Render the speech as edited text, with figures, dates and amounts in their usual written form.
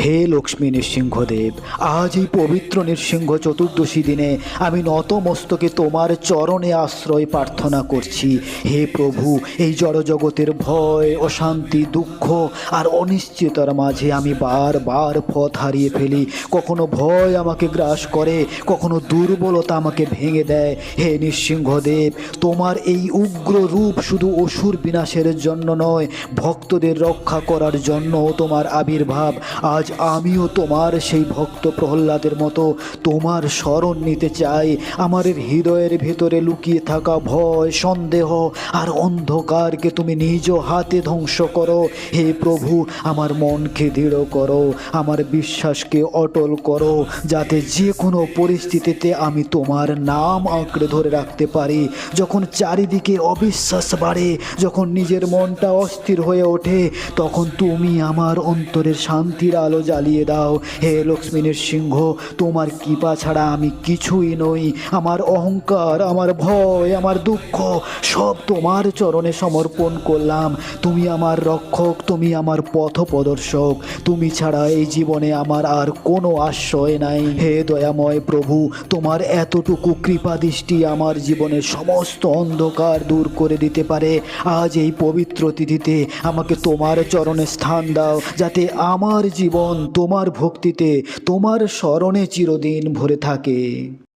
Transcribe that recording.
হে লক্ষ্মী নৃসিংহদেব, আজ এই পবিত্র নৃসিংহ চতুর্দশী দিনে আমি নতমস্তকে তোমার চরণে আশ্রয় প্রার্থনা করছি। হে প্রভু, এই জড়জগতের ভয়, অশান্তি, দুঃখ আর অনিশ্চয়তার মাঝে আমি বারবার পথ হারিয়ে ফেলি। কখনো ভয় আমাকে গ্রাস করে, কখনো দুর্বলতা আমাকে ভেঙে দেয়। হে নৃসিংহদেব, তোমার এই উগ্র রূপ শুধু অসুর বিনাশের জন্য নয়, ভক্তদের রক্ষা করার জন্য তোমার আবির্ভাব। আজ আমিও তোমার সেই ভক্ত প্রহ্লাদের মতো তোমার শরণ নিতে চাই। আমার হৃদয়ের ভেতরে লুকিয়ে থাকা ভয়, সন্দেহ আর অন্ধকারকে তুমি নিজ হাতে ধ্বংস করো। হে প্রভু, আমার মনকে দৃঢ় করো, আমার বিশ্বাসকে অটল করো, যাতে যে কোনো পরিস্থিতিতে আমি তোমার নাম আঁকড়ে ধরে রাখতে পারি। যখন চারিদিকে অবিশ্বাস বাড়ে, যখন নিজের মনটা অস্থির হয়ে ওঠে, তখন তুমি আমার অন্তরের শান্তির আলো জ্বালিয়ে দাও। হে লক্ষ্মী নৃসিংহ, তোমার কৃপা ছাড়া আমি কিছুই নই। আমার অহংকার, আমার ভয়, আমার দুঃখ সব তোমার চরণে সমর্পণ করলাম। তুমি আমার রক্ষক, তুমি আমার পথপ্রদর্শক। তুমি ছাড়া এই জীবনে আমার আর কোনো আশ্রয় নাই। হে দয়াময় প্রভু, তোমার এতটুকু কৃপা দৃষ্টি আমার জীবনের সমস্ত অন্ধকার দূর করে দিতে পারে। আজ এই পবিত্র তিথিতে আমাকে তোমার চরণে স্থান দাও, যাতে আমার জীবন তোমার ভক্তিতে, তোমার শরণে চিরদিন ভরে থাকে।